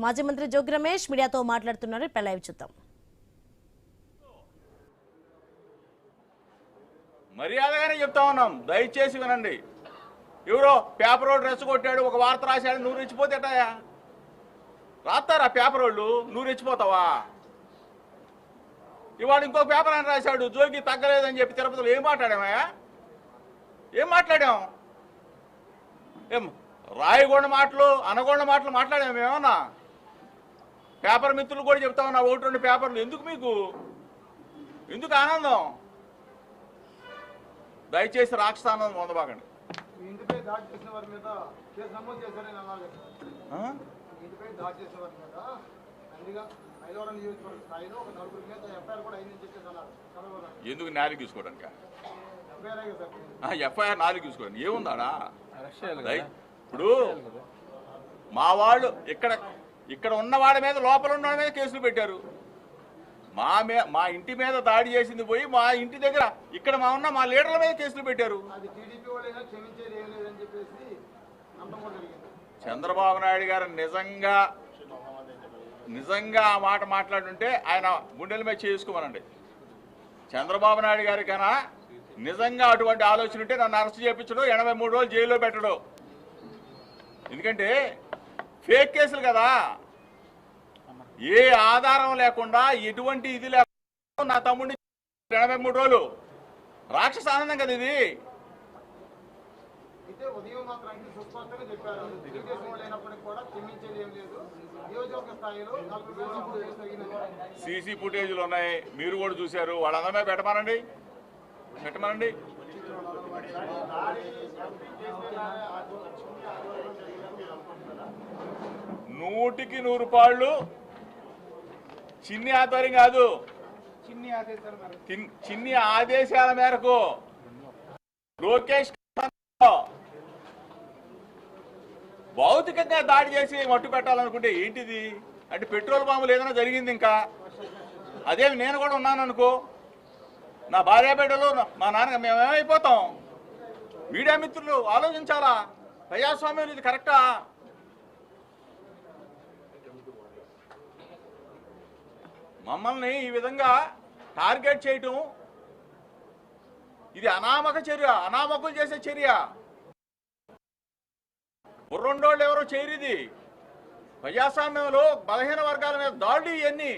మాజీ మంత్రి జోగి రమేష్ మీడియాతో మాట్లాడుతున్నారు. ఇప్పుడు లైవ్ చూద్దాం. మర్యాదగానే చెప్తా ఉన్నాం, దయచేసి వినండి. ఎవరో పేపర్ రోడ్ డ్రెస్ కొట్టాడు, ఒక వార్త రాశాడు, నువ్వు రెచ్చిపోతేటాయా? రాస్తారా పేపర్ వాళ్ళు? నువ్వు రెచ్చిపోతావా? ఇవాడు ఇంకో పేపర్ అని రాశాడు, జోగి తగ్గలేదని చెప్పి తిరుపతిలో ఏం మాట్లాడామయ్యా? ఏం మాట్లాడాం? ఏం రాయగొండ మాటలు అనగొండ మాటలు మాట్లాడాము ఏమన్నా? పేపర్ మిత్రులు కూడా చెప్తా ఉన్నా, 1-2 పేపర్లు ఎందుకు మీకు? ఎందుకు ఆనందం? దయచేసి రాక్షసానందం పొందబాకండి. ఇంటిపై దాడి చేసిన వారి మీద కేసు నమోదు చేశారని అన్నారు. ఇంటిపై దాడి చేసిన వారి మీద అందుగా ఐదవరం నియోజకవర్గ స్థాయిలో ఒక 4 మీద ఎఫ్ఐఆర్ కూడా అయిందని చెప్పేసి అన్నారు. ఎందుకు నాలుగు తీసుకోవడానికి? ఎఫ్ఐఆర్ ఎఫ్ఐఆర్ 4 తీసుకోవడానికి ఏముందాడా? ఇప్పుడు మా వాళ్ళు ఇక్కడ ఉన్నవాడి మీద, లోపల ఉన్నవాడి మీద కేసులు పెట్టారు. మా ఇంటి మీద దాడి చేసింది పోయి మా ఇంటి దగ్గర ఇక్కడ మా లీడర్ల మీద కేసులు పెట్టారు. చంద్రబాబు నాయుడు గారు నిజంగా ఆ మాట మాట్లాడుంటే ఆయన గుండెల మీద చేసుకోమనండి. చంద్రబాబు నాయుడు గారి కన్నా నిజంగా అటువంటి ఆలోచన ఉంటే నన్ను అరెస్ట్ చేయించడం, 83 రోజులు జైల్లో పెట్టడం. ఎందుకంటే ఫేక్ కేసులు కదా, ఏ ఆధారం లేకుండా ఎటువంటి ఇది లేకుండా నా తమ్ముడిని 83 రోజులు రాక్షస ఆనందం కదా ఇది. సీసీ ఫుటేజ్లు ఉన్నాయి, మీరు కూడా చూశారు. వాళ్ళందరమే పెట్టమనండి. 100% పాళ్ళు చిన్ని ఆధ్వర్యం కాదు, చిన్ని ఆదేశాల మేరకు లోకేష్ భౌతికంగా దాడి చేసి మట్టు పెట్టాలనుకుంటే ఏంటిది? అంటే పెట్రోల్ బాంబులు ఏదైనా జరిగింది ఇంకా? అదేమి నేను కూడా ఉన్నాను అనుకో, నా భార్య బిడ్డలు, మా నాన్న, మేమేమైపోతాం? మీడియా మిత్రులు ఆలోచించాలా? ప్రజాస్వామ్యం ఇది కరెక్టా? మమ్మల్ని ఈ విధంగా టార్గెట్ చేయటం ఇది అనామక చర్య, అనామకులు చేసే చర్య. బుర్రండోళ్ళు ఎవరో చేయరిది. ప్రజాస్వామ్యంలో బలహీన వర్గాల మీద దాడులు ఇవన్నీ.